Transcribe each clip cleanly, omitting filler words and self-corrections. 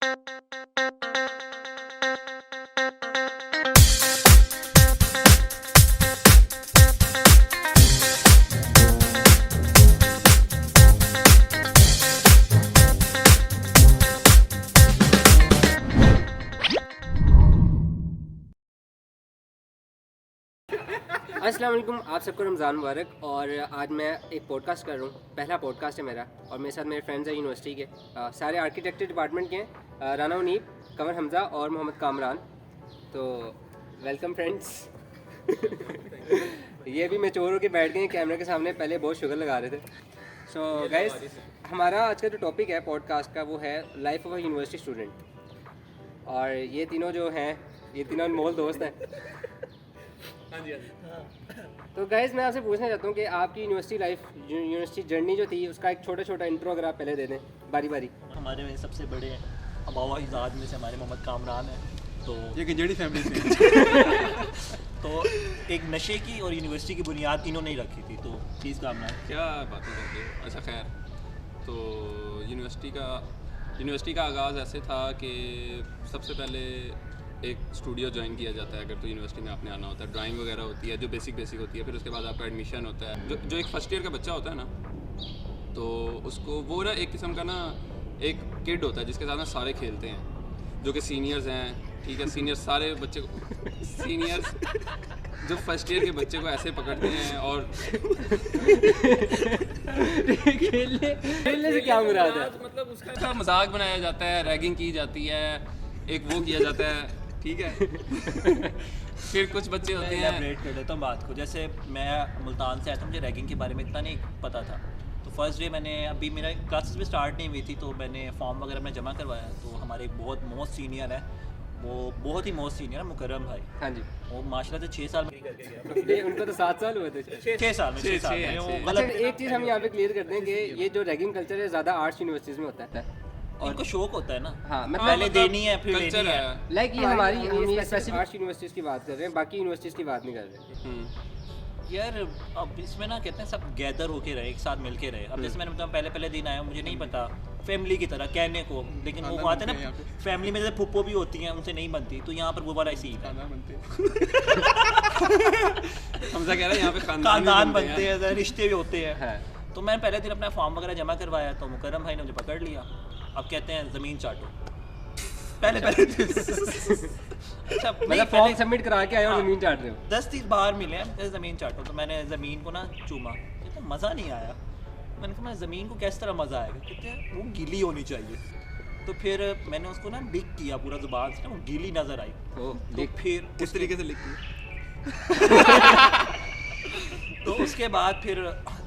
अस्सलाम वालेकुम, आप सबको रमज़ान मुबारक। और आज मैं एक पॉडकास्ट कर रहा हूँ, पहला पॉडकास्ट है मेरा। और मेरे साथ मेरे फ्रेंड्स हैं यूनिवर्सिटी के, सारे आर्किटेक्चर डिपार्टमेंट के हैं, राना उनीब, कंवर हमज़ा और मोहम्मद कामरान। तो वेलकम फ्रेंड्स। ये भी मैच्योर होकर बैठ गए हैं कैमरे के सामने, पहले बहुत शुगर लगा रहे थे। सो गाइस, हमारा आज का जो टॉपिक है पॉडकास्ट का वो है life of a university student. और ये तीनों जो हैं, ये तीनों अनमोल दोस्त हैं। तो गाइस, मैं आपसे पूछना चाहता हूँ कि आपकी यूनिवर्सिटी जर्नी जो थी उसका एक छोटा छोटा इंट्रो अगर आप पहले दे दें बारी बारी। हमारे में सबसे बड़े अबावा इजाद में से हमारे मोहम्मद कामरान हैं। तो ये गंजेड़ी फैमिली से तो एक नशे की और यूनिवर्सिटी की बुनियाद इन्होंने ही रखी थी। तो चीज़ कामरान क्या बातें करते हैं। अच्छा खैर, तो यूनिवर्सिटी का आगाज़ ऐसे था कि सबसे पहले एक स्टूडियो ज्वाइन किया जाता है। अगर तो यूनिवर्सिटी में आपने आना होता है, ड्राइंग वगैरह होती है जो बेसिक होती है। फिर उसके बाद आपका एडमिशन होता है। जो एक फर्स्ट ईयर का बच्चा होता है ना, तो उसको वो ना एक किस्म का ना एक किड होता है जिसके साथ ना सारे खेलते हैं, जो कि सीनियर्स हैं। ठीक है, सीनियर्स सारे बच्चे को सीनियर्स जो फर्स्ट ईयर के बच्चे को ऐसे पकड़ते हैं और खेलने से क्या मुराद है? मतलब उसका मजाक बनाया जाता है, रैगिंग की जाती है, एक वो किया जाता है। ठीक है। फिर कुछ बच्चे होते हैं। एलैबोरेट कर देता हूँ बात को। जैसे मैं मुल्तान से आया था, मुझे रैगिंग के बारे में इतना नहीं पता था। तो फर्स्ट डे मैंने, अभी मेरा क्लासेस भी स्टार्ट नहीं हुई थी, तो मैंने फॉर्म वगैरह में जमा करवाया। तो हमारे एक बहुत मोस्ट सीनियर है, वो बहुत ही मोस्ट सीनियर है, मुकर्रम भाई। हाँ जी। वो माशाल्लाह से 6 साल में करके गया। उनको तो 7 साल हुए थे। 6 साल में वो अच्छा, गलत। एक चीज़ हम यहाँ पे क्लियर करते हैं कि ये जो रैगिंग कल्चर है ज़्यादा आर्ट्स यूनिवर्सिटीज़ में होता है। और इनको शौक होता है ना। हाँ, मतलब पहले देनी है फिर कल्चर लेनी है। है। लाइक ये हमारी स्पेसिफिक आर्ट्स यूनिवर्सिटीज़ की बात कर रहे हैं, बाकी यूनिवर्सिटीज़ की बात नहीं कर रहे। यार अब इसमें ना कहते हैं सब गैदर होके रहे, एक साथ मिल के रहे। अब जैसे मैंने बताया पहले दिन आया, मुझे नहीं पता, फैमिली की तरह कहने को, लेकिन वो आते हैं ना फैमिली में, जैसे फुप्पो भी होती हैं, उनसे नहीं बनती। तो यहाँ पर वो वाला सीन है, हमजा कह रहा है यहाँ पे खानदान बनते हैं, रिश्ते भी होते हैं। हाँ। तो मैंने पहले दिन अपना फॉर्म वगैरह जमा करवाया, तो मुकर्रम भाई ने मुझे पकड़ लिया। अब कहते हैं ज़मीन चाटो। पहले अच्छा, मतलब फॉर्म सबमिट करा के आए और ज़मीन चाट रहे हो। 10 बार मिले हैं, जैसे ज़मीन चाटो। तो मैंने ज़मीन को ना चूमा, कहते मज़ा नहीं आया। मैंने कहा मैं ज़मीन को किस तरह मज़ा आएगा? कहते हैं वो गीली होनी चाहिए। तो फिर मैंने उसको ना लिख किया पूरा ज़ुबान से, वो गीली नज़र आई। तो फिर किस तरीके से लिखती है? तो उसके बाद फिर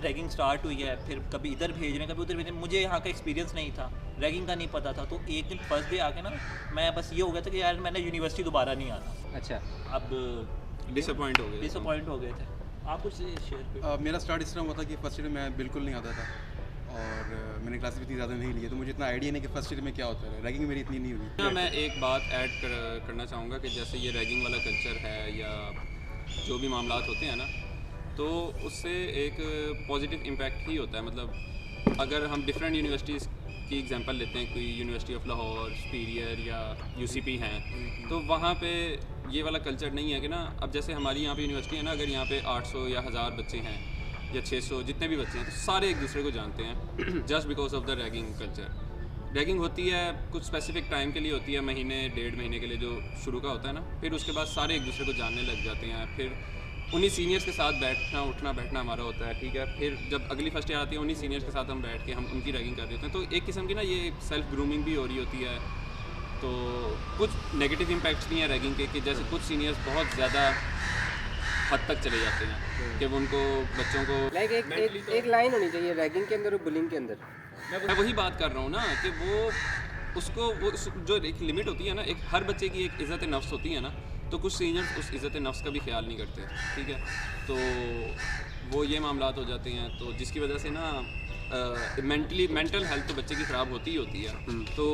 रैगिंग स्टार्ट हुई है। फिर कभी इधर भेज रहे हैं, कभी उधर भेज रहे हैं। मुझे यहाँ का एक्सपीरियंस नहीं था, रैगिंग का नहीं पता था। तो एक दिन फर्स्ट डे आके ना मैं बस ये हो गया था कि यार मैंने यूनिवर्सिटी दोबारा नहीं आना। अच्छा। अब डिसअपॉइंट हो गए थे। आप कुछ शेयर करो। मेरा स्टार्ट इस तरह हुआ था कि फर्स्ट ईयर में मैं बिल्कुल नहीं आता था, और मैंने क्लासेस भी इतनी ज़्यादा नहीं लिए, तो मुझे इतना आइडिया नहीं कि फर्स्ट ईयर में क्या होता है। रैगिंग मेरी इतनी नहीं हुई। मैं एक बात ऐड करना चाहूँगा कि जैसे ये रैगिंग वाला कल्चर है या जो भी मामलात होते हैं ना, तो उससे एक पॉजिटिव इम्पैक्ट ही होता है। मतलब अगर हम डिफरेंट यूनिवर्सिटीज़ की एग्जांपल लेते हैं, कोई यूनिवर्सिटी ऑफ लाहौर, सुपीरियर या यूसीपी हैं, तो वहाँ पे ये वाला कल्चर नहीं है कि ना, अब जैसे हमारी यहाँ पे यूनिवर्सिटी है ना, अगर यहाँ पे 800 या 1000 बच्चे हैं या 600 जितने भी बच्चे हैं, तो सारे एक दूसरे को जानते हैं just because of the ragging culture. Ragging होती है कुछ स्पेसिफिक टाइम के लिए होती है, महीने 1.5 महीने के लिए जो शुरू का होता है ना। फिर उसके बाद सारे एक दूसरे को जानने लग जाते हैं। फिर उन्हीं सीनियर्स के साथ उठना बैठना हमारा होता है। ठीक है, फिर जब अगली फर्स्ट ईयर आती है, उन्हीं सीनियर्स के साथ हम बैठ के हम उनकी रैगिंग कर रहे होते हैं। तो एक किस्म की ना ये सेल्फ ग्रूमिंग भी हो रही होती है। तो कुछ नेगेटिव इम्पैक्ट्स भी हैं रैगिंग के, कि जैसे कुछ सीनियर्स बहुत ज़्यादा हद तक चले जाते हैं कि वो उनको बच्चों को लाइक एक लाइन होनी चाहिए रैगिंग के अंदर और बुलिंग के अंदर। मैं वही बात कर रहा हूँ ना कि वो जो एक लिमिट होती है ना, एक हर बच्चे की एक इज़्ज़त नफ्स होती है ना, तो कुछ सीनियर्स उस इज़्ज़त नफ्स का भी ख्याल नहीं करते। ठीक है, तो वो ये मामलात हो जाते हैं, तो जिसकी वजह से ना मेंटल हेल्थ तो बच्चे की ख़राब होती ही होती है। तो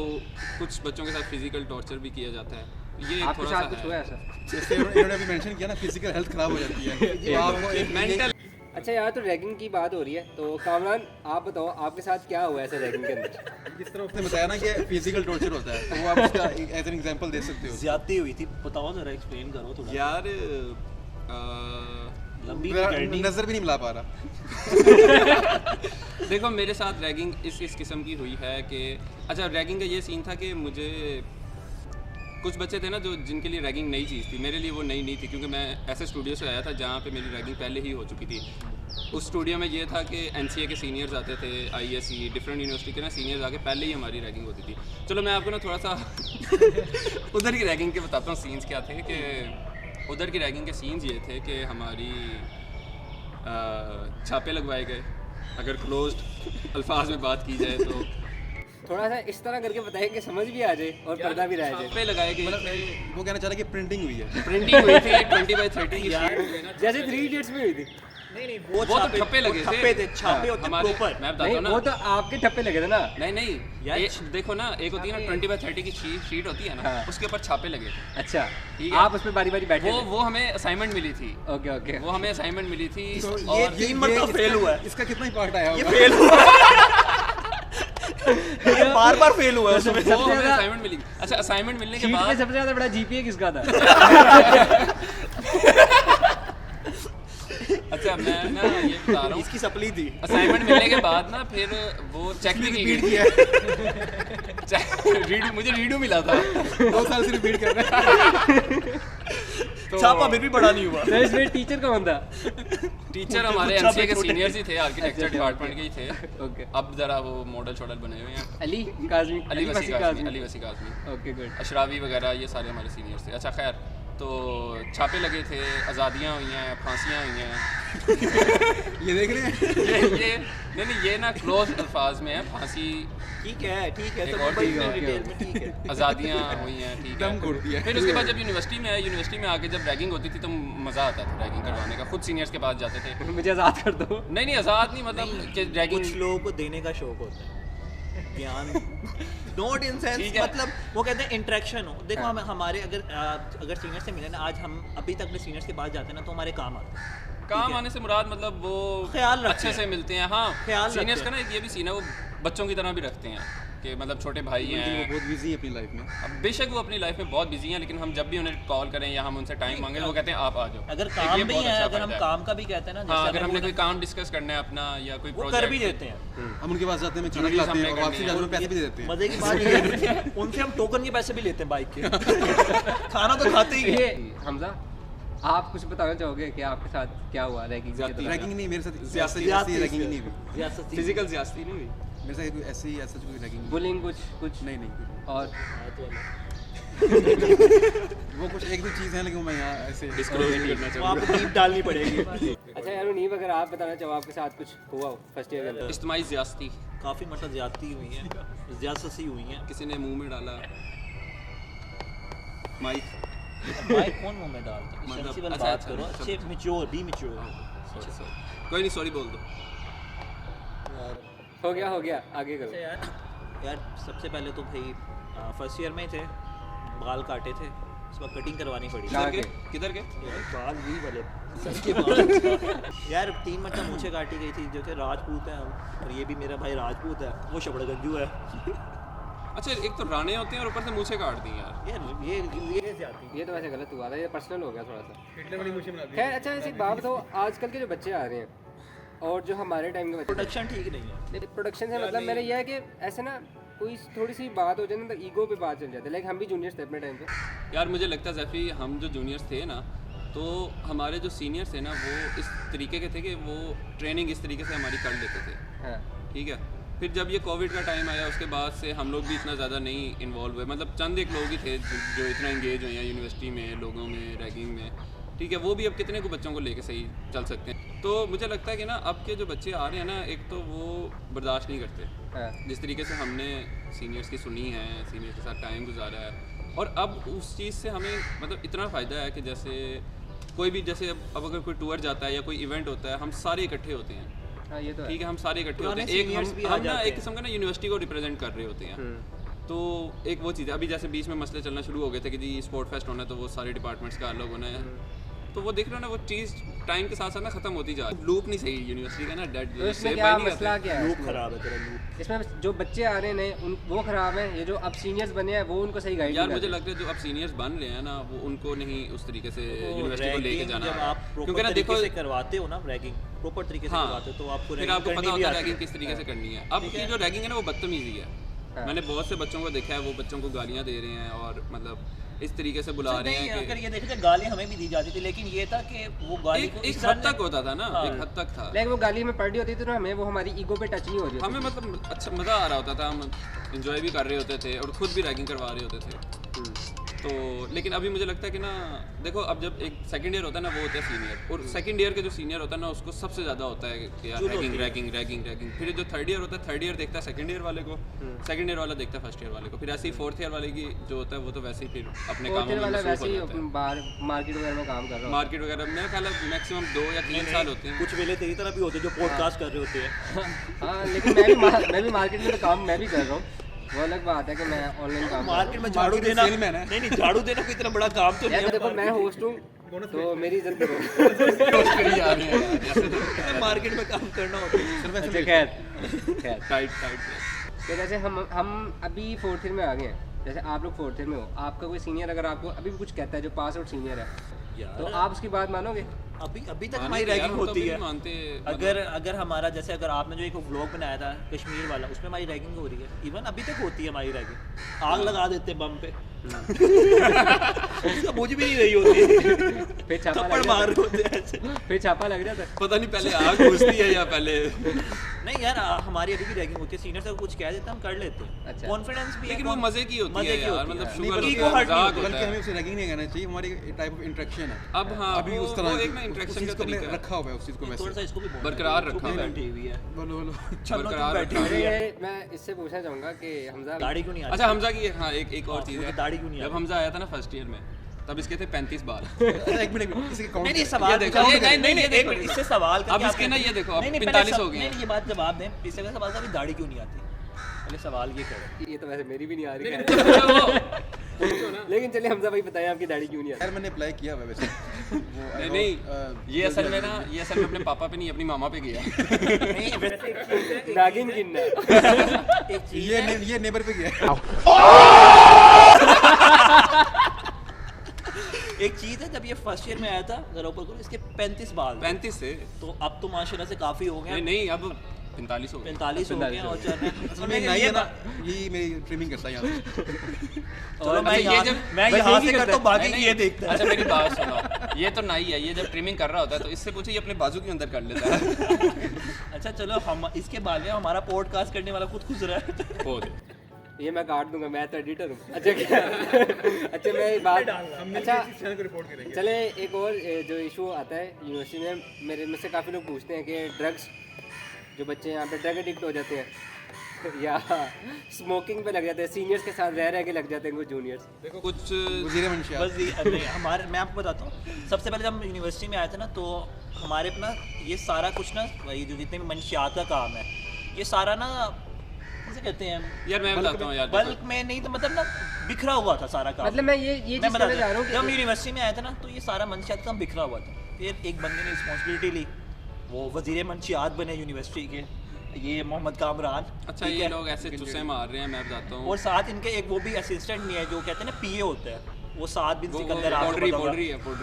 कुछ बच्चों के साथ फिज़िकल टॉर्चर भी किया जाता है। ये आपके थोड़ा साथ सा कुछ हुआ ऐसा? जैसे इन्होंने अभी मेंशन किया ना, फिजिकल हेल्थ ख़राब हो जाती है। आपको एक मेंटल अच्छा यार, तो रैगिंग की बात हो रही है, तो कामरान आप बताओ आपके साथ क्या हुआ ऐसे रैगिंग के अंदर? जिस तरह उसने बताया ना कि फिजिकल टॉर्चर होता है, तो वो आप उसका एज एन एग्जांपल दे सकते हो। ज्यादती हुई थी, बताओ जरा, एक्सप्लेन करो थोड़ा। यार लंबी मेरा journey। नजर भी नहीं मिला पा रहा। देखो मेरे साथ रैगिंग इस किस्म की हुई है कि अच्छा, रैगिंग का ये सीन था कि मुझे कुछ बच्चे थे ना जो जिनके लिए रैगिंग नई चीज़ थी, मेरे लिए वो नई नहीं थी, क्योंकि मैं ऐसे स्टूडियो से आया था जहाँ पे मेरी रैगिंग पहले ही हो चुकी थी। उस स्टूडियो में ये था कि NCA के सीनियर्स आते थे, ISE डिफरेंट यूनिवर्सिटी के ना सीनियर्स आके पहले ही हमारी रैगिंग होती थी। चलो मैं आपको ना थोड़ा सा उधर की रैगिंग के बताता हूँ सीन्स क्या थे। कि उधर की रैगिंग के सीन्स ये थे कि हमारी छापे लगवाए गए, अगर क्लोज्ड अल्फाज में बात की जाए तो थोड़ा सा इस तरह करके बताएं कि समझ भी आ जाए और पर्दा भी रह जाए। छापे लगाए गए थे, वो कहना चाह रहा है कि प्रिंटिंग हुई है। प्रिंटिंग हुई थी 20x30 की sheet। जैसे 3 इडियट्स में हुई थी। नहीं वो तो ठप्पे लगे थे। ठप्पे थे, छापे हाँ, होते हमारे proper। मैं बताता नहीं, हूँ ना, वो तो आपके ठप्पे लगे थे ना। नहीं यार, देखो ना, एक होती है ना 20x30 की शीट होती है ना, हाँ। उसके ऊपर छापे लगे थे। अच्छा, ठीक है। आप उसमें बारी बारी बैठे थे? वो हमें असाइनमेंट मिली थी। Okay okay. वो हमें असाइनमेंट मिली थी तो ये और 3 मरतबा फेल हुआ है, इसका कितना ही पार्ट आया ये होगा? फेल हुआ ये बार फेल हुआ है उसमें। वो सबसे हमें ज्यादा- असाइनमेंट मिली। अच्छा, असाइनमेंट मिलने के शीट में बाद सबसे ज्यादा बड़ा GPA किसका था? अच्छा मैं ना ये बता रहा हूँ, इसकी सपली थी। असाइनमेंट मिलने के बाद ना फिर वो चेक भी की रिपीट गई। किया है। मुझे रीडू मिला था। 2 साल से रिपीट कर रहा है। छापा फिर भी बड़ा नहीं हुआ। तो इसमें टीचर कौन था? टीचर हमारे छापे NCA के छोटे। सीनियर्स ही थे, आर्किटेक्चर अच्छा, डिपार्टमेंट के ही थे। ओके। अब जरा वो मॉडल शॉडल बने हुए हैं। अली काज़मी, अली वसी काज़मी, काज़मी। अली वसी काज़मी, ओके गुड। अशरावी वगैरह, ये सारे हमारे सीनियर्स थे। अच्छा खैर, तो छापे लगे थे, आज़ादियाँ हुई हैं, फांसियाँ हुई हैं। ये देख रहे हैं? ये नहीं ये ना क्लोज अल्फाज में है, फांसी, ठीक है एक तो और बड़ी ठीक है, डिटेल में ठीक है। आज़ादियाँ हुई हैं, ठीक दम है। घोट दिया। फिर उसके बाद जब यूनिवर्सिटी में आए, यूनिवर्सिटी में आके जब रैगिंग होती थी तो मज़ा आता था रैगिंग करवाने का। खुद सीनियर्स के पास जाते थे। मुझे आज़ाद कर दो। नहीं आज़ाद नहीं, मतलब कि रैगिंग कुछ लोगों को देने का शौक होता है ज्ञान, नॉट इन सेंस, ठीक है। मतलब वो कहते हैं इंटरेक्शन हो। देखो हम हमारे अगर सीनियर से मिले ना, आज हम अभी तक अपने सीनियर्स के पास जाते हैं ना, तो हमारे काम आते हैं। काम आने से मुराद मतलब वो ख्याल रखते अच्छे हैं। से मिलते हैं। हाँ, ख्याल सीनियर्स रखते का ना एक ये भी सीन है, वो बच्चों की तरह भी रखते हैं कि मतलब छोटे भाई वो हैं। बहुत बिजी है अपनी लाइफ में। अब बेशक वो अपनी लाइफ में बहुत बिजी हैं, लेकिन हम जब भी उन्हें कॉल करें या हम उनसे टाइम मांगे, वो कहते हैं आप आ जाओ। अगर एक काम ये भी बहुत है, अच्छा अगर हम फायदा है। काम का भी कहते हैं ना, हाँ, जैसे अगर हमें हमने वो कोई काम डिस्कस करना है अपना या कोई वो कर प्रोजेक्ट भी देते हैं। हम उनके पास जाते हैं, खाना Duties खिलाते हैं हमने और वापसी करनी है। जाते हैं, पैसे भी दे देते हैं। मजे की बात ये है, उनसे हम टोकन के पैसे भी लेते हैं बाइक के। खाना तो खाते ही ये हैं। हमजा, आप कुछ बताना चाहोगे कि आपके साथ क्या हुआ रैगिंग के दौरान? रैगिंग नहीं, मेरे साथ ज्यादती रैगिंग नहीं हुई। ज्यादती। फिजिकल ज्यादती नहीं हुई। मेरे साथ कोई ऐसी कोई रैगिंग नहीं। बुलिंग कुछ नहीं नहीं, और वो कुछ एक दो चीज़ है, लेकिन मैं यहाँ ऐसे डिस्क्लोज नहीं करना वो चाहूँगा। आपको डीप डालनी पड़ेगी। अच्छा यार नीव, अगर आप बताना चाहो आपके साथ कुछ हुआ हो फर्स्ट ईयर के अंदर? इज्तिमाई ज्यादती, काफ़ी मतलब ज्यादती हुई हैं, ज्यादती हुई हैं। किसी ने मुंह में डाला माइक। माइक कौन मुंह में डालता है? मतलब- सेंसिबल अच्छा, बात अच्छा, करो, अच्छा, अच्छे अच्छा। Mature, be mature. कोई नहीं, सॉरी बोल दो। हो गया, आगे करो। यार सबसे पहले तो भाई फर्स्ट ईयर में थे, बाल काटे थे, उसके बाद कटिंग करवानी पड़ी। कहाँ किधर के? किधर के? यार बाल भी वाले सबके बाल। यार 3 मतलब मूछें काटी गई थी, जो कि राजपूत हैं हम, और ये भी मेरा भाई राजपूत है, वो शबड़गंजू है। अच्छा, एक तो राणे होते हैं और ऊपर से मूछें काट दी यार। यार ये ज्यादती। ये तो वैसे गलत हुआ था, ये पर्सनल हो गया थोड़ा सा। इतने बड़ी मुझे बना दी। खैर अच्छा, ऐसी एक बात बताओ, आजकल के जो बच्चे आ रहे हैं और जो हमारे टाइम के बच्चे प्रोडक्शन ठीक नहीं है। प्रोडक्शन से मतलब मेरा यह है कि ऐसे ना कोई थोड़ी सी बात हो जाए ना, तो ईगो पे बात चल जाती है। लाइक हम भी जूनियर्स थे अपने टाइम पे। यार मुझे लगता है जैफी, हम जो जूनियर्स थे ना, तो हमारे जो सीनियर्स थे ना, वो इस तरीके के थे कि वो ट्रेनिंग इस तरीके से हमारी कर लेते थे। हाँ ठीक है। फिर जब ये कोविड का टाइम आया, उसके बाद से हम लोग भी इतना ज़्यादा नहीं इन्वॉल्व हुए। मतलब चंद एक लोग ही थे जो इतना इंगेज हुए हैं यूनिवर्सिटी में, लोगों में, रैगिंग में। ठीक है, वो भी अब कितने को बच्चों को लेके सही चल सकते हैं। तो मुझे लगता है कि ना अब के जो बच्चे आ रहे हैं ना, एक तो वो बर्दाश्त नहीं करते हाँ जिस तरीके से हमने सीनियर्स की सुनी है, सीनियर्स के साथ टाइम गुजारा है। और अब उस चीज़ से हमें मतलब इतना फ़ायदा है कि जैसे कोई भी, जैसे अब अगर कोई टूर जाता है या कोई इवेंट होता है, हम सारे इकट्ठे होते हैं। हाँ, ये तो है। ठीक है, हम सारे इकट्ठे होते पुराने हैं। एक seniors भी आ हम ना जाते एक हैं। किस्म का ना यूनिवर्सिटी को रिप्रेजेंट कर रहे होते हैं। तो एक वो चीज़ है। अभी जैसे बीच में मसले चलना शुरू हो गए थे कि जी स्पोर्ट फेस्ट होना है, तो वो सारे डिपार्टमेंट्स का अलग होना है। तो वो देख रहे हो ना, वो चीज़ टाइम के साथ साथ ना खत्म होती जा रही है। लूप नहीं सही यूनिवर्सिटी का ना, डेड तो इसमें क्या मसला क्या है? लूप खराब है तेरा लूप। इसमें जो बच्चे आ रहे हैं नए उन वो खराब हैं, ये जो अब सीनियर्स बने हैं वो उनको सही गाइड यार मुझे लगता है जो अब सीनियर्स बन रहे हैं ना, वो उनको नहीं उस तरीके से यूनिवर्सिटी को लेके जाना जब है। आप क्योंकि प्रॉपर ना तरीके देखो से करवाते हो ना रैगिंग, प्रॉपर तरीके से हाँ, करवाते हो तो आपको फिर रैगिंग आपको पता करनी भी होता है आती रैगिंग है। किस तरीके से करनी है। अब की जो रैगिंग है ना वो बदतमीजी है। मैंने बहुत से बच्चों को देखा है, वो बच्चों को गालियाँ दे रहे हैं और मतलब इस तरीके से बुला रहे नहीं, हैं अगर कि ये देखे तो गालियाँ हमें भी दी जाती थी, लेकिन ये था कि वो गाली को एक इस हद तरह तक होता था ना, हाँ। एक हद तक था। लेकिन वो गाली में पड़ रही होती थी तो हमें वो हमारी ईगो पे टच नहीं हो रही होती हमें मतलब अच्छा मज़ा आ रहा होता था, हम इंजॉय भी कर रहे होते थे और खुद भी रैगिंग करवा रहे होते थे। तो लेकिन अभी मुझे लगता है कि ना देखो, अब जब एक सेकंड ईयर होता है ना, वो होता है सीनियर, और सेकंड ईयर के जो सीनियर होता है ना उसको सबसे ज़्यादा होता है कि यार रैगिंग रैगिंग रैगिंग रैगिंग। फिर जो थर्ड ईयर होता है, थर्ड ईयर देखता है सेकंड ईयर वाले को, सेकंड ईयर वाला देखता है फर्स्ट ईयर वाले को, फिर ऐसे ही फोर्थ ईयर वाले की जो होता है वो तो वैसे ही फिर अपने कामों में वाला मसरूफ वैसे हो ही जाता है। बाहर मार्केट वगैरह में काम कर रहा मार्केट वगैरह मेरा ख्याल है मैक्सिमम 2 या 3 साल होते हैं। कुछ वेले तेरी तरह भी होते हैं जो पॉडकास्ट कर रहे होते हैं। हाँ, लेकिन मैं भी मार्केट में तो काम मैं भी कर रहा हूँ। वो अलग बात है कि मैं ऑनलाइन काम कर रहा मार्केट में झाड़ू देना सेलमैन है। नहीं झाड़ू देना कोई इतना बड़ा काम तो हूँ। नहीं यार देखो मैं होस्ट हूँ तो मेरी इज्जत करो। मार्केट में काम करना होता है। अच्छा खैर टाइट टाइट तो जैसे हम अभी फोर्थ ईयर में आ गए हैं, जैसे आप लोग फोर्थ ईयर में हो, आपका कोई सीनियर अगर आपको अभी भी कुछ कहता है जो पास आउट सीनियर है, तो यार आप उसकी बात मानोगे? अभी तक मानेंगे हमारी यार, रैगिंग हम तो होती अभी है। भी मानते अगर हमारा जैसे अगर आपने जो एक व्लॉग बनाया था कश्मीर वाला, उसमें हमारी रैगिंग हो रही है, इवन अभी तक होती है हमारी रैगिंग। आग लगा देते हैं बम पे, उसका बुझ भी नहीं रही होती, फिर छापा थप्पड़ लग मार जाता रहे होते हैं ऐसे। फिर छापा लग जाता है। पता नहीं पहले आग घुसती है या पहले। नहीं यार हमारी अभी भी रैगिंग होती है, सीनियर से कुछ कह देते हैं हम कर लेते हैं। अच्छा। कॉन्फिडेंस भी है, लेकिन वो मजे की होती मजे है की यार, होती मतलब है। शुगर नहीं, होता है, ego hurt नहीं मजाक होती, होता बल्कि हमें है। उसे रैगिंग नहीं कहना चाहिए, हमारी टाइप ऑफ इंटरेक्शन है। अब हाँ अभी वो उस तरह वो एक ना इंटरेक्शन का तुमने तरीका है। रखा हुआ है उस चीज़ को थोड़ा सा वैसे। इसको भी बोलना बरकरार है, रखा चुप हुआ है। बैठी हुई है। बोलो बोलो। चलो बरकरार बैठी रखा हुई है। मैं इससे पूछना चाहूँगा कि हमजा दाढ़ी क्यों नहीं आती? अच्छा हमजा की हाँ एक और चीज़ मुझे है, दाढ़ी क्यों नहीं जब आती? हमजा आया था ना फर्स्ट ईयर में, तब इसके थे 35 बाल। अच्छा, एक मिनट इसी के नहीं काउंट नहीं सवाल ये देखो, पूछा- ये नहीं, ये एक देखो, मिनट, इससे सवाल करके अब इसके आपने- ना ये देखो, अब नहीं, नहीं, पहले 45 सब- हो गए हैं। नहीं, ये बात जवाब दें, इससे पहले सवाल था अभी दाढ़ी क्यों नहीं आती, पहले सवाल ये करो। ये तो वैसे मेरी भी नहीं आ रही लेकिन है। पूछो वो। लेकिन चलिए हमजा भाई बताएं आपकी दाढ़ी क्यों नहीं आती? यार मैंने अप्लाई किया हुआ है वैसे वो नहीं नहीं ये असल में ना, ये असल में अपने पापा पे नहीं अपनी मामा पे गया। नहीं वैसे एक चीज़ है, नागिन गिनना है। एक चीज़ है, ये नेबर पे गया है। एक चीज़ है, जब ये फर्स्ट ईयर में आया था जरा ऊपर करो, इसके 35 बाल थे। 35 से तो अब तो माशाल्लाह से काफ़ी हो नहीं गए, नहीं अब 45 हो गए। 45 हो गए हैं और चल रहे हैं। असल में नाई है ना, ये मेरी ट्रिमिंग करता है यहाँ पे। चलो मैं अच्छा, ये यहाँ जब- मैं बस यहाँ यही से करता करता हूँ, है। बाकी नहीं, ये देखता है। अच्छा मेरी बात सुनो, ये तो नाई है, ये जब ट्रिमिंग कर रहा होता है तो इससे पूछे ये अपने बाजू के अंदर कर लेता है। अच्छा चलो हम इसके बाद में हमारा पॉडकास्ट करने वाला खुद खुश रहा है। बहुत ये मैं काट दूंगा, मैं तो एडिटर हूँ। अच्छा अच्छा मैं एक बात अच्छा चले एक और जो इशू आता है यूनिवर्सिटी में, मेरे में से काफ़ी लोग पूछते हैं कि ड्रग्स, जो बच्चे यहाँ पे ड्रग एडिक्ट हो जाते हैं या स्मोकिंग पे लग जाते हैं, सीनियर्स के साथ रह के लग जाते हैं कुछ जूनियर्स। देखो कुछ वज़ीर मंशियात। बस नहीं हमारे, मैं आपको बताता हूँ, सबसे पहले जब हम यूनिवर्सिटी में आए थे ना, तो हमारे अपना ये सारा कुछ ना, ये जो जितने भी मंशियात का काम है, ये सारा ना कैसे कहते हैं, यार मैं बताता हूँ यार बल्क में नहीं तो मतलब ना बिखरा हुआ था सारा काम। मतलब मैं ये मैं चीज़ बताता कहना चाह रहा हूँ, हूँ जब हम कि यूनिवर्सिटी में आए थे ना, तो ये सारा मंशियात काम बिखरा हुआ था। फिर एक बंदे ने रिस्पॉन्सिबिलिटी ली, वो वजीर मंशियात बने यूनिवर्सिटी के, ये मोहम्मद कामरान। अच्छा ठीक ये है? लोग ऐसे चूसे मार रहे हैं, मैं बताता हूँ। और साथ इनके एक वो भी असिस्टेंट नहीं है, जो कहते हैं ना पीए होता है, वो साथ भी वो सिकंदर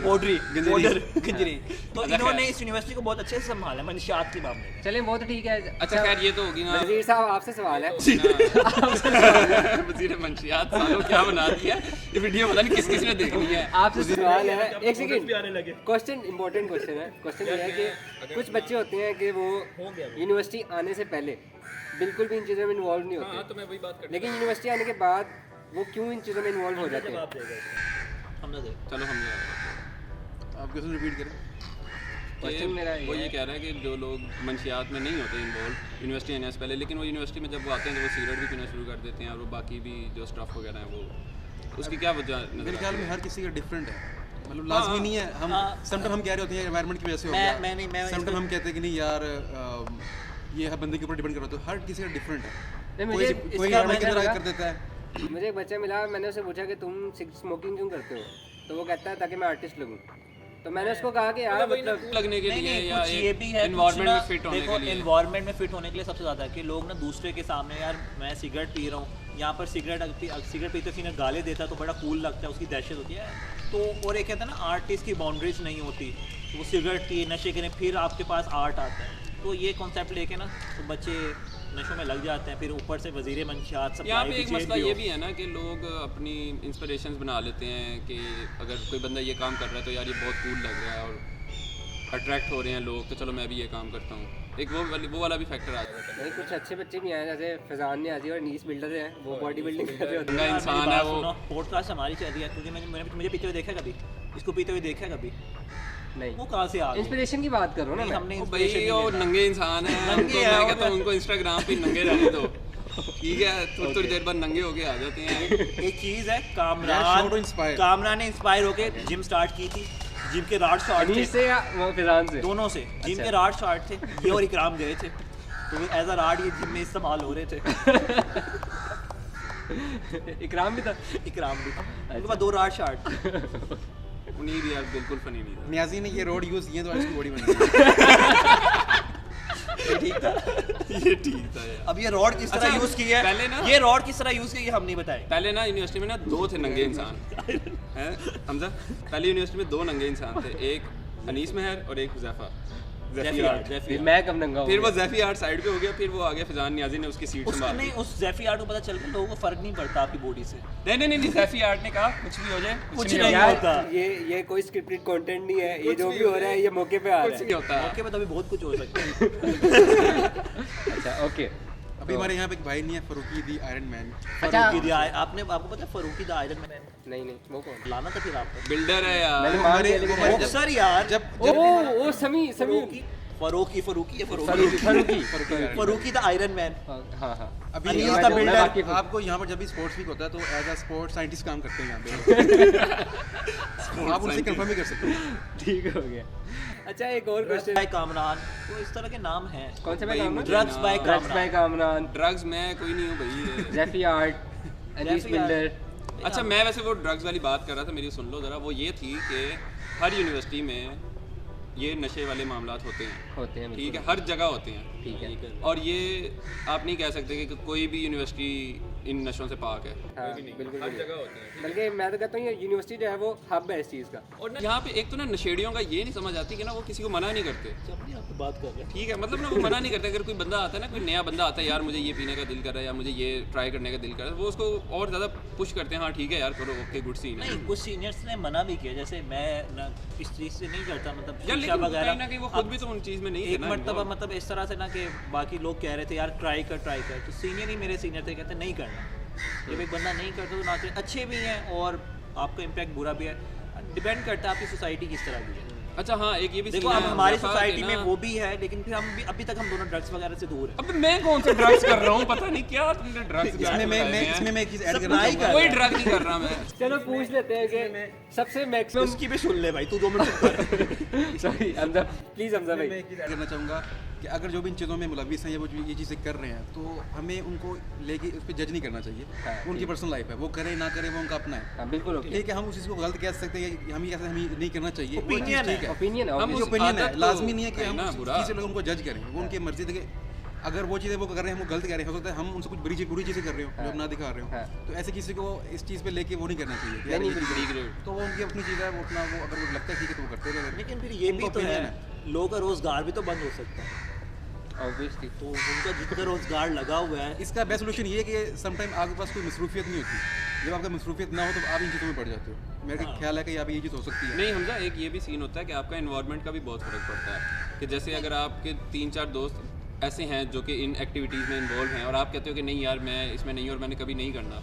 पॉडरी गंजरी। तो अच्छा, इन्होंने खैर। इस यूनिवर्सिटी को बहुत अच्छे से संभाला मंशियात के मामले में। चलिए वो तो ठीक है। अच्छा खैर ये तो होगी ना। वजीर साहब आपसे सवाल है। वजीर मंशियात सालों क्या बना दिया, ये वीडियो पता नहीं किस किस ने देखनी है। आपसे सवाल है, एक भी सेकंड, आने लगे। क्वेश्चन इंपॉर्टेंट क्वेश्चन है। क्वेश्चन ये है कि कुछ बच्चे होते हैं कि वो यूनिवर्सिटी आने से पहले बिल्कुल भी इन चीज़ों में इन्वॉल्व नहीं होते, तो मैं वही बात कर लेकिन यूनिवर्सिटी आने के बाद वो क्यों इन चीज़ों में इन्वॉल्व हो जाते हैं? जवाब देगा इसका। हमने देख चलो हम आप क्वेश्चन रिपीट करें। क्वेश्चन मेरा वो ये ये है कह रहा है कि जो लोग मंशियात में नहीं होते इन्वॉल्व यूनिवर्सिटी आने से पहले, लेकिन वो यूनिवर्सिटी में जब वो आते हैं तो वो सिगरेट भी पीना शुरू कर देते हैं और वो बाकी भी जो स्टफ वगैरह है वो उसकी क्या वजह नजर मेरे आती ख्याल है? में हर किसी का डिफरेंट है, मतलब लाजमी नहीं है। हम हाँ। समटाइम हम कह रहे होते हैं एनवायरनमेंट की वजह से हो मैं गया, नहीं, मैं समटाइम हम कहते हैं कि नहीं यार ये हर बंदे के ऊपर डिपेंड करता है, तो हर किसी का डिफरेंट है। नहीं, कोई मुझे कोई इसका एनवायरनमेंट की मैंने तरह लगा- कर देता है। मुझे एक बच्चा मिला, मैंने उससे पूछा कि तुम स्मोकिंग क्यों करते हो, तो वो कहता है ताकि मैं आर्टिस्ट लगूँ। तो मैंने उसको कहा कि यार मतलब लगने के लिए या कुछ ये भी है एनवायरनमेंट में फिट होने देखो के लिए। एनवायरनमेंट में फिट होने के लिए सबसे ज़्यादा है कि लोग ना दूसरे के सामने यार मैं सिगरेट पी रहा हूँ, यहाँ पर सिगरेट पीते किसी ने गाली देता है तो बड़ा कूल लगता है, उसकी दहशत होती है। तो और एक कहता है ना आर्टिस्ट की बाउंड्रीज नहीं होती, तो वो सिगरेट की नशे के फिर आपके पास आर्ट आता है। तो ये कॉन्सेप्ट लेके ना तो बच्चे नशों में लग जाते हैं, फिर ऊपर से वजीर मंशियात सब यहाँ पे एक मसला ये भी है ना कि लोग अपनी इंस्पिरेशंस बना लेते हैं कि अगर कोई बंदा ये काम कर रहा है तो यार ये बहुत कूल लग रहा है और अट्रैक्ट हो रहे हैं लोग, तो चलो मैं भी ये काम करता हूँ। एक वो वाला भी फैक्टर आ जाता है। नहीं, कुछ अच्छे बच्चे भी आए जैसे फैजान ने आजी और नीस बिल्डर हैं, वो बॉडी बिल्डिंग कर रहे होते गंदा हैं। इंसान है वो। पॉडकास्ट हमारी चल रही है, क्योंकि मैंने मुझे पीते हुए देखा कभी, इसको पीते हुए देखा कभी, नहीं, वो कहाँ से आ गए? इंस्पिरेशन की बात करो ना नहीं, मैं। हमने वो inspiration भाई नहीं वो लेना। नंगे इंसान है, नंगे उनको हैं, मैं वो कहता हूँ उनको इंस्टाग्राम पे नंगे रहने दो, ठीक है, थोड़ी देर बाद नंगे होके आ जाते हैं। एक चीज़ है, Yeah, show to inspire. Kamran ने इंस्पायर होके जिम स्टार्ट की थी, जिम के राड शॉर्ट थे अनीस से या वो फैजान से? दोनों से, जिम अच्छा। के राड शॉर्ट थे, ये और इकराम गए थे, तो एज अ राड ये जिम में इस्तेमाल हो रहे थे। इकराम भी था। इकराम भी था, उनके पास 2 राड शॉर्ट। उन्हीं भी यार बिल्कुल फनी नहीं था। न्याजी ने ये रोड यूज़ किए तो आज की बॉडी बन गई। ये ठीक था। ये ठीक था यार। अब ये रॉड किस तरह अच्छा, यूज किया पहले है, ना- ये रॉड किस तरह यूज किया ये हम नहीं बताए। पहले ना यूनिवर्सिटी में ना 2 थे नंगे इंसान हैं हमजा। पहले यूनिवर्सिटी में 2 नंगे इंसान थे, एक अनीस मेहर और एक हुज़ैफा ज़ैफ़ी आर्ट। फिर मैं कब नंगा फिर हूँ? वो ज़ैफ़ी आर्ट साइड पे हो गया, फिर वो आ गया फैजान नियाज़ी ने उसकी सीट उसको संभाल नहीं, ली। उस जैफी आर्ट को पता चल गया लोगों को फर्क नहीं पड़ता आपकी बॉडी से। नहीं ज़ैफ़ी आर्ट ने कहा कुछ भी हो जाए कुछ नहीं नहीं होगा। होता। ये कोई स्क्रिप्टेड कंटेंट नहीं है, ये कुछ जो भी भी हो रहा है ये मौके पे आ कुछ रहा नहीं है। होता। मौके पे तो अभी बहुत कुछ हो सकता है। अच्छा, ओके। अभी हमारे यहाँ पे एक भाई नहीं है, फरूकी दी आयरन मैन। अच्छा, फरूकी दी आपको पता है फरूकी द आयरन मैन नहीं वो कौन? लाना था फिर आपको। बिल्डर है मैंने यार। मान लिया लेकिन हमारे- मैंने- बॉक्सर यार, जब ओ समी Farooqui Farooqui Farooqui the iron man. हाँ हाँ। अभी अनीस यहाँ द पे बिल्डर। वाकिफ हूँ। आपको यहाँ पर जब भी स्पोर्ट्स वीक होता है तो एज अ स्पोर्ट्स साइंटिस्ट काम करते हैं यहाँ पे। आप उनसे कंफर्म भी कर सकते हैं। ठीक हो गया। अच्छा, एक और क्वेश्चन। बाय कामरान, तो इस तरह के नाम हैं। कौन सा भाई, नाम है? मुझे drugs bye drugs bye Kamran, drugs मैं कोई नहीं हूँ भाई। जैफी आर्ट, अनीस जैफी आर्ट। बिल्डर। अच्छा, मैं वैसे वो ड्रग्स वाली बात कर रहा था, मेरी सुन लो ज़रा। वो ये थी कि हर यूनिवर्सिटी में ये नशे वाले मामलात होते हैं, होते हैं, ठीक है, बिल्कुल। हर जगह होते हैं। ठीक है। और ये आप नहीं कह सकते कि कोई भी यूनिवर्सिटी इन नशों से पाक है। हाँ, कोई भी नहीं, बिल्कुल हर भी जगह होते हैं। बल्कि मैं तो कहता हूँ ये यूनिवर्सिटी जो है वो हब है इस चीज़ का। और ना यहाँ पे एक तो ना नशेड़ियों का ये नहीं समझ आती कि ना वो किसी को मना नहीं करते, अपनी आप बात कर रहे हैं। ठीक है, मतलब ना वो मना नहीं करते। अगर कोई बंदा आता है ना, कोई नया बंदा आता है, यार मुझे ये पीने का दिल कर रहा है या मुझे ये ट्राई करने का दिल कर रहा है, वो उसको और ज़्यादा पुश करते हैं। हाँ ठीक है यार, करो, ओके, गुड सीन है। नहीं, कुछ सीनियर्स ने मना भी किया, जैसे मैं ना इस चीज़ से नहीं करता, मतलब यार शिक्षा लेकिन वगैरह। कहीं ना कहीं वो खुद भी तो उन चीज़ में नहीं थे एक ना मरतबा involved। मतलब इस तरह से ना कि बाकी लोग कह रहे थे यार ट्राई कर, तो सीनियर ही मेरे सीनियर थे, कहते नहीं करना। जब एक बंदा नहीं करता तो ना करे, अच्छे भी हैं और आपका इम्पैक्ट बुरा भी है, डिपेंड करता है आपकी सोसाइटी किस तरह की है। अच्छा हाँ, एक ये भी देखो scene अब है, हमारी जैसा सोसाइटी कि में ना- वो भी है, लेकिन फिर हम भी अभी तक हम दोनों ड्रग्स वगैरह से दूर हैं। अब मैं कौन सा ड्रग्स कर रहा हूँ, पता नहीं क्या तुमने ड्रग्स इसमें मैं एक चीज़ ऐड करना Supply चाहूँगा। कोई ड्रग नहीं कर रहा मैं। चलो पूछ लेते हैं कि सबसे मैक्सिमम उसकी भी सुन ले भाई, तू 2 मिनट चुप कर। सॉरी हमजा, प्लीज हमजा मैं भाई। एक चीज़ ऐड करना चाहूँगा कि अगर जो भी इन चीज़ों में मुलविस हैं या वो जो ये चीज़ें कर रहे हैं तो हमें उनको लेके उस पर जज नहीं करना चाहिए। हाँ, उनकी पर्सनल लाइफ है, वो करें ना करें वो उनका अपना है। हाँ बिल्कुल ओके। ठीक है, हम उस चीज़ को गलत कह सकते हैं कि हम ये कैसे हमें नहीं करना चाहिए, वो चीज़ Opinion ठीक है। ओपिनियन हम है उस ओपिनियन है, आदत को लाजमी नहीं है कि नहीं हम ना, उस बुरा। चीज़ से लोग उनको जज करें, वो उनकी मर्जी थे। अगर वो चीज़ें वो कर रहे हैं, हम गलत कह रहे हैं, हो सकता है हम उनसे कुछ बुरी चीज़ें कर रहे हो जो हाँ। ना दिखा रहे हो, हाँ। तो ऐसे किसी को इस चीज़ पे लेके वो नहीं करना चाहिए कि यार नहीं, ये चीज़ ठीक है। तो वो उनकी अपनी चीज़ है, वो अपना वो अगर वो लगता है ठीक है तो वो करते रहे। लेकिन फिर ये भी उनका तो है, opinion लोगों का रोजगार भी तो बंद हो सकता है, ऑब्वियसली। तो उनका जितना रोजगार लगा हुआ है। इसका बेस्ट सोल्यूशन ये है कि समटाइम आपके पास कोई मसरूफियत नहीं होती। जब आपका मसरूफियत ना हो तो आप इन चीज़ों में पड़ जाते हो। मेरा ख्याल है कि यहाँ पे ये चीज़ हो सकती है। नहीं हमजा, एक ये भी सीन होता है कि आपका इन्वायरमेंट का भी बहुत फ़र्क पड़ता है। कि जैसे अगर आपके 3-4 दोस्त ऐसे हैं जो कि इन एक्टिविटीज़ में इन्वॉल्व हैं और आप कहते हो कि नहीं यार मैं इसमें नहीं और मैंने कभी नहीं करना,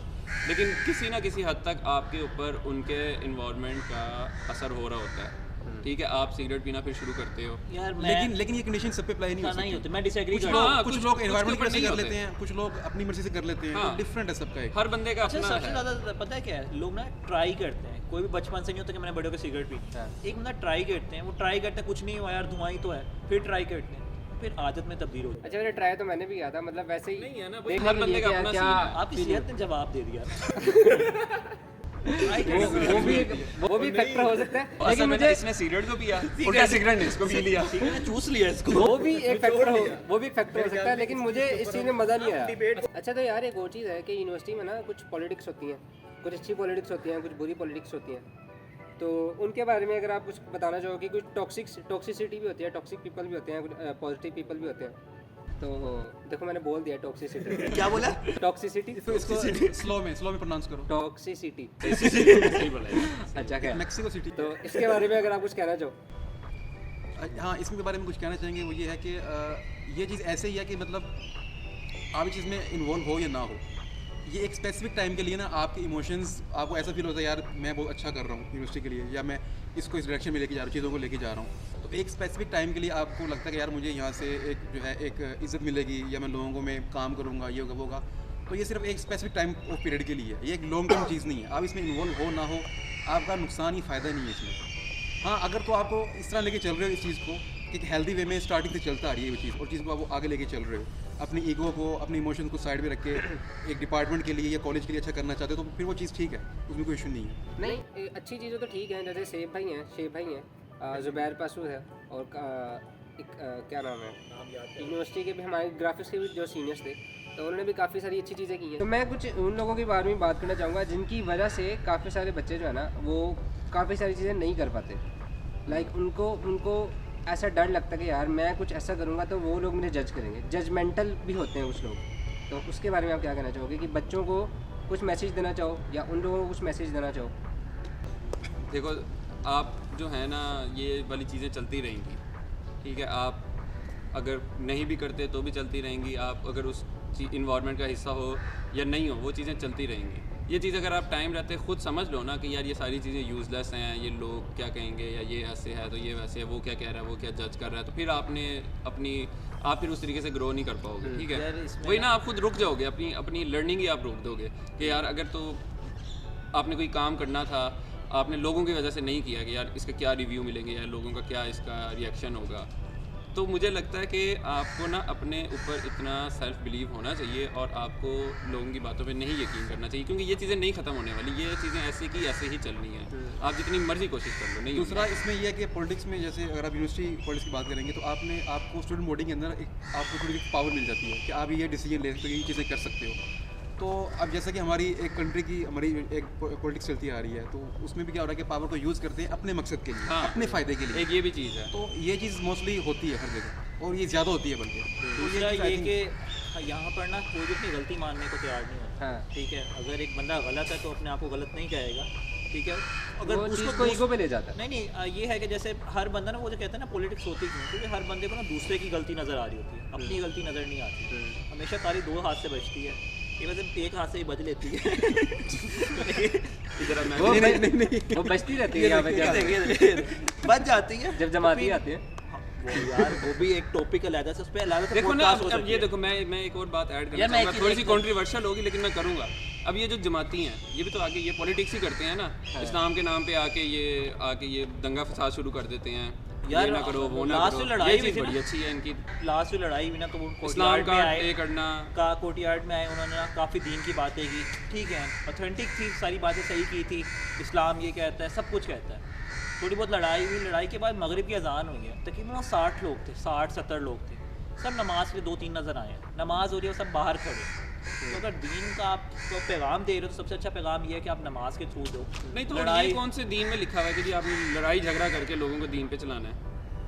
लेकिन किसी ना किसी हद तक आपके ऊपर उनके इन्वायरमेंट का असर हो रहा होता है। ठीक है, आप सिगरेट पीना फिर शुरू करते हो। यार मैं लेकिन ये कंडीशन सब पे अप्लाई नहीं हो नहीं सकती। होते, मैं डिसएग्री कुछ करता हूँ। हाँ, लोग कुछ कुछ- लोग कुछ एनवायरमेंट के की वजह से ऊपर कर नहीं लेते हैं, कुछ लोग अपनी मर्जी से कर लेते हैं। हाँ। डिफरेंट है सबका एक। हर बंदे का अच्छा अपना सबसे है। ज़्यादा पता है क्या है, लोग ना ट्राई करते हैं, कोई भी बचपन से नहीं होता कि मैंने बड़े होकर सिगरेट पी। हाँ। एक बंदा ट्राई करते हैं, वो ट्राई करते हैं, कुछ नहीं हुआ यार, धुआं ही तो है, फिर ट्राई करते हैं, फिर आदत में तब्दील हो जाती अच्छा, मेरा ट्राई तो मैंने भी किया था, मतलब वैसे ही नहीं है ना, देखने हर के बंदे लिए का क्या- अपना क्या सीन है। है। आपकी feeling सेहत ने जवाब दे दिया। वो भी एक फैक्टर हो सकता है, असल लेकिन में मुझे इसने सिगरेट तो पिया, उल्टा सिगरेट ने इसको पी लिया। चूस लिया इसको। वो भी एक फैक्टर हो सकता है, लेकिन मुझे इस चीज़ में मज़ा नहीं आया। अच्छा तो यार एक और चीज़ है कि यूनिवर्सिटी में ना कुछ पॉलिटिक्स होती हैं, कुछ अच्छी पॉलिटिक्स होती हैं, कुछ बुरी पॉलिटिक्स होती हैं। तो उनके बारे में अगर आप कुछ बताना चाहो कि कुछ टॉक्सिसिटी भी होती है, टॉक्सिक पीपल भी होते हैं, कुछ पॉजिटिव पीपल भी होते हैं। तो देखो मैंने बोल दिया टॉक्सिसिटी। क्या बोला? टॉक्सिसिटी, इसको स्लो में प्रोनाउंस करो। टॉक्सिसिटी। सही बोला। अच्छा क्या, मैक्सिको सिटी। तो इसके बारे में अगर आप कुछ कहना चाहो। हाँ, इसके बारे में कुछ कहना चाहेंगे वो ये है कि ये चीज़ ऐसे ही है कि मतलब आप इस चीज़ में इन्वॉल्व हो या ना हो, ये एक स्पेसिफिक टाइम के लिए ना आपके इमोशंस, आपको ऐसा फील होता है यार मैं बहुत अच्छा कर रहा हूँ यूनिवर्सिटी के लिए, या मैं इसको इस डायरेक्शन में लेके जा रहा हूँ, चीज़ों को लेके जा रहा हूँ। तो एक स्पेसिफिक टाइम के लिए आपको लगता है कि यार मुझे यहाँ से एक जो है एक इज़्ज़त मिलेगी, या मैं लोगों को मैं काम करूँगा, ये होगा वो होगा। तो ये सिर्फ एक स्पेसिफिक टाइम ऑफ पीरियड के लिए है, ये एक लॉन्ग टर्म चीज़ नहीं है। आप इसमें इन्वॉल्व हो ना हो, आपका नुकसान ही फ़ायदा नहीं है इसमें। हाँ, अगर तो आपको इस तरह लेके चल रहे हो इस चीज़ को कि एक हेल्दी वे में स्टार्टिंग से चलता आ रही है वो चीज़, और चीज़ को आप आगे लेके चल रहे हो, अपनी ईगो को, अपने इमोशंस को साइड में रख के एक डिपार्टमेंट के लिए या कॉलेज के लिए अच्छा करना चाहते हो, तो फिर वो चीज़ ठीक है, उसमें कोई इशू नहीं है। नहीं, अच्छी चीज़ें तो ठीक हैं, जैसे शेब भाई हैं, ज़ुबैर पासूद है, और क्या नाम है, यूनिवर्सिटी के भी हमारे ग्राफिक्स के भी जो सीनियर्स थे, तो उन्होंने भी काफ़ी सारी अच्छी चीज़ें की हैं। तो मैं कुछ उन लोगों के बारे में बात करना चाहूँगा जिनकी वजह से काफ़ी सारे बच्चे जो है ना वो काफ़ी सारी चीज़ें नहीं कर पाते। लाइक उनको ऐसा डर लगता है कि यार मैं कुछ ऐसा करूँगा तो वो लोग मुझे जज करेंगे, जजमेंटल भी होते हैं कुछ लोग। तो उसके बारे में आप क्या कहना चाहोगे कि बच्चों को कुछ मैसेज देना चाहो या उन लोगों को कुछ मैसेज देना चाहो? देखो आप जो है ना, ये वाली चीज़ें चलती रहेंगी, ठीक है। आप अगर नहीं भी करते तो भी चलती रहेंगी, आप अगर उस इन्वायरमेंट का हिस्सा हो या नहीं हो, वो चीज़ें चलती रहेंगी। ये चीज़ अगर आप टाइम रहते खुद समझ लो ना कि यार ये सारी चीज़ें यूज़लेस हैं, ये लोग क्या कहेंगे, या ये ऐसे है तो ये वैसे है, वो क्या कह रहा है, वो क्या जज कर रहा है, तो फिर आप फिर उस तरीके से ग्रो नहीं कर पाओगे, ठीक है। वही ना, आप खुद रुक जाओगे, अपनी लर्निंग ही आप रोक दोगे कि यार अगर तो आपने कोई काम करना था, आपने लोगों की वजह से नहीं किया कि यार इसका क्या रिव्यू मिलेंगे या लोगों का क्या इसका रिएक्शन होगा, तो मुझे लगता है कि आपको ना अपने ऊपर इतना सेल्फ बिलीव होना चाहिए और आपको लोगों की बातों पे नहीं यकीन करना चाहिए, क्योंकि ये चीज़ें नहीं ख़त्म होने वाली, ये चीज़ें ऐसे की ऐसे ही चलनी है, आप जितनी मर्जी कोशिश कर लो नहीं। दूसरा इसमें यह है कि पॉलिटिक्स में जैसे अगर आप यूनिवर्सिटी पॉलिटिक्स की बात करेंगे तो आपको स्टूडेंट बॉडी के अंदर आपको थोड़ी पावर मिल जाती है कि आप ये डिसीजन ले सकते हो, ये चीज़ें कर सकते हो। तो अब जैसा कि हमारी एक कंट्री की हमारी एक पॉलिटिक्स चलती आ रही है, तो उसमें भी क्या हो रहा है कि पावर को यूज़ करते हैं अपने मकसद के लिए, हाँ, अपने फ़ायदे के लिए। एक ये भी चीज़ है, तो ये चीज़ मोस्टली होती है हर जगह, और ये ज़्यादा होती है बल्कि। तो दूसरा चीज़ I ये think- कि यहाँ पर ना कोई भी अपनी गलती मानने को तैयार नहीं होता। हाँ, ठीक है, अगर एक बंदा गलत है तो अपने आप को गलत नहीं कहेगा, ठीक है। अगर वो चीज़ उसको को ईगो पे ले जाता है। नहीं, ये है कि जैसे हर बंदा ना, वो जो कहते हैं ना पॉलिटिक्स होती क्यों, क्योंकि हर बंदे को ना दूसरे की गलती नज़र आ रही होती है, अपनी गलती नज़र नहीं आती। हमेशा ताली दो हाथ से बजती है, ये वैसे एक हाथ से ही बज लेती है। इधर मैं वो वो बचती रहती है यहाँ पे जब बच जाती है जब जमाती आती है। वो यार, वो भी एक टॉपिक अलग है, उस पे अलग से देखो ना, podcast हो अब सकती ये है। देखो मैं एक और बात ऐड करना यार, मैं चाहूँगा, एक- थोड़ी सी एक- कंट्रोवर्शियल होगी लेकिन मैं करूँगा। अब ये जो जमाती हैं, ये भी तो आगे ये पॉलिटिक्स ही करते हैं ना, इस्लाम के नाम पे आके ये दंगा फसाद शुरू कर देते हैं, यार, ये ना करो वो ना लास्ट करो। लड़ाई ये हुई चीज़ थी ना? बड़ी अच्छी है इनकी, लास्ट में लड़ाई हुई ना, तो वो इस्लाम कोर्टयार्ड का में आए, पे करना। कोर्टयार्ड में आए, उन्होंने ना काफ़ी दीन की बातें की, ठीक है, ऑथेंटिक थी, सारी बातें सही की थी, इस्लाम ये कहता है, सब कुछ कहता है। थोड़ी बहुत लड़ाई हुई, लड़ाई के बाद मगरिब की अजान हुई है, तकरीबन 60 लोग थे, 60-70 लोग थे, सब नमाज के 2-3 नज़र आए हैं, नमाज हो रही है, सब बाहर खड़े। तो अगर दीन का आप तो पैगाम दे रहे हो तो सबसे अच्छा पैगाम ये है कि आप नमाज के थ्रू दो। नहीं तो लड़ाई ये कौन से दीन में लिखा हुआ है कि जी आपने लड़ाई झगड़ा करके लोगों को दीन पे चलाना है,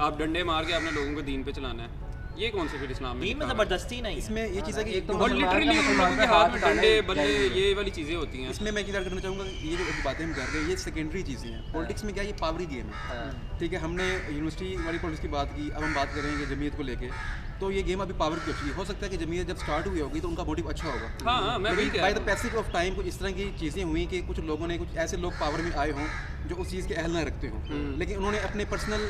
आप डंडे मार के आपने लोगों को दीन पे चलाना है, ये कौन से फिर इस्लाम में दीन में लिखा हुआ है? ज़बरदस्ती नहीं है। इसमें ये चीज़ है कि एक तो और मुसलमान का लिटरली उन मुसलमान लोगों पे के हाथ में हाथ डंडे डालना बल्ले जायज़ ये वाली चीज़ें होती हैं। इसमें मैं एक चीज़ करना चाहूँगा, ये जो बातें हम कर रहे हैं ये सेकेंडरी चीज़ें हैं। पॉलिटिक्स में क्या है, ये पावरी गेम है, हाँ। ठीक है। हमने यूनिवर्सिटी वाली पॉलिटिक्स की बात की, अब हम बात करेंगे जमीयत को लेके। तो ये गेम अभी पावर की होती है, हो सकता है कि जमीयत जब स्टार्ट हुई होगी तो उनका मोटिव अच्छा होगा, हाँ, मैं वही कह बाय रहा द हूँ। पैसेज ऑफ टाइम कुछ इस तरह की चीज़ें हुई कि कुछ लोगों ने, कुछ ऐसे लोग पावर में आए हों जो उस चीज़ के अहल ना रखते हों, लेकिन उन्होंने अपने पर्सनल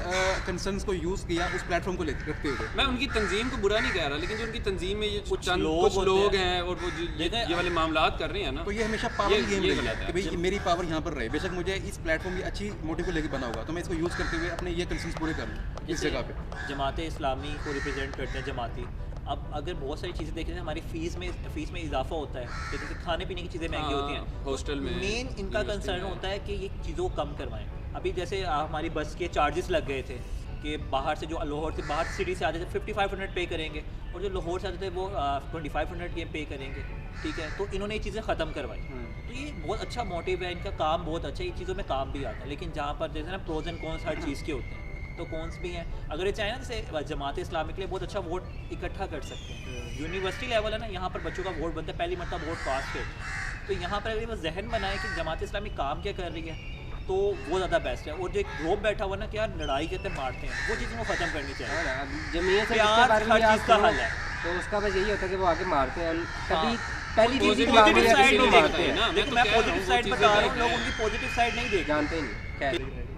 कंसर्न्स को यूज़ किया उस प्लेटफॉर्म को रखते हुए। मैं उनकी तंजीम को बुरा नहीं कह रहा, लेकिन जो उनकी तंजीम में ये कुछ चंद लोग कुछ होते लोग हैं। हैं और वो ये वाले मामलात कर रहे हैं ना, तो ये हमेशा पावर गेम ये रही गलत है है। कि भाई मेरी पावर यहाँ पर रहे, बेशक मुझे इस प्लेटफॉर्म की अच्छी मोटिव को लेकर बना होगा, तो मैं इसको यूज़ करते हुए अपने ये कंसर्न्स पूरे कर लूँ इस जगह पे। जमात इस्लामी को रिप्रेजेंट करते हैं जमाती, अब अगर बहुत सारी चीज़ें देखें हमारी फ़ीस में इजाफा होता है, तो जैसे खाने पीने की चीज़ें महंगी होती हैं, हॉस्टल में मेन इनका कंसर्न होता है कि ये चीज़ों को कम करवाएं। अभी जैसे हमारी बस के चार्जेस लग गए थे कि बाहर से जो लाहौर से बाहर सिटी से आते थे 5500 पे करेंगे, और जो लाहौर से आते थे वो 2500 ये पे करेंगे, ठीक है। तो इन्होंने ये चीज़ें ख़त्म करवाई, तो ये बहुत अच्छा मोटिव है इनका, काम बहुत अच्छा है, ये चीज़ों में काम भी आता है। लेकिन जहाँ पर जैसे ना प्रोज एंड कॉन्स हर चीज़ के होते हैं, तो कॉन्स भी हैं। अगर ये चाहे ना जैसे जमात इस्लामी के लिए बहुत अच्छा वोट इकट्ठा कर सकते हैं, यूनिवर्सिटी लेवल है ना, यहाँ पर बच्चों का वोट बनता है, पहली मरतबा वोट पास करते हैं। तो यहाँ पर अगर वो जहन बनाए कि जमात इस्लामी काम क्या कर रही है, तो वो ज़्यादा बेस्ट है। और जो एक ग्रुप बैठा हुआ ना कि यार लड़ाई कहते मारते हैं, वो चीज़ को ख़त्म करनी चाहिए। जमीयत से प्यार जिसके बारे में हर आप चीज़ का कहो, हल है। तो उसका बस यही होता है कि वो आगे मारते हैं, कभी हाँ। पहली चीज़ ही Positive मारते पॉजिटिव हैं, साइड किसी नहीं को देखते मारते हैं हैं। ना, मैं लेकिन तो मैं कह रहा हूँ, पॉजिटिव वो साइड चीज़ें बता रहा हूँ, देखते लोग हैं। उनकी पॉजिटिव साइड नहीं देखते। जानते ही नहीं। खैर,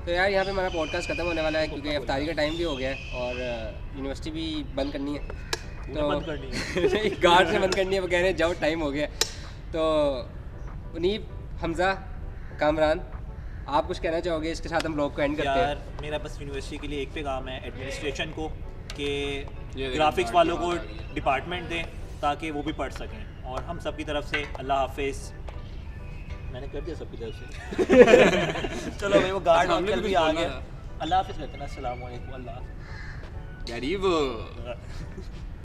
तो यार यहाँ पे हमारा पॉडकास्ट खत्म होने वाला है क्योंकि अफ्तारी का टाइम भी हो गया है और यूनिवर्सिटी भी बंद करनी है, तो बंद करनी है। गार्ड से बंद करनी है, वो कह रहे हैं जाओ टाइम हो गया है। तो उनीब, हमज़ा, कामरान, आप कुछ कहना चाहोगे? इसके साथ हम ब्लॉग को एंड करते हैं। यार मेरा बस यूनिवर्सिटी के लिए एक पैगाम है एडमिनिस्ट्रेशन को कि देखो, ग्राफिक्स गार्ड वालों की को बात आ रही है। डिपार्टमेंट दें ताकि वो भी पढ़ सकें, और हम सबकी तरफ से अल्लाह हाफिज़। मैंने कर दिया सबकी तरफ से। चलो भाई, वो गार्ड हमने अंकल भी भी कुछ आ बोलना गए। था। अल्लाह हाफिज़ कहते हैं ना, अस्सलाम वालेकुम, अल्लाह हाफिज़। गरीब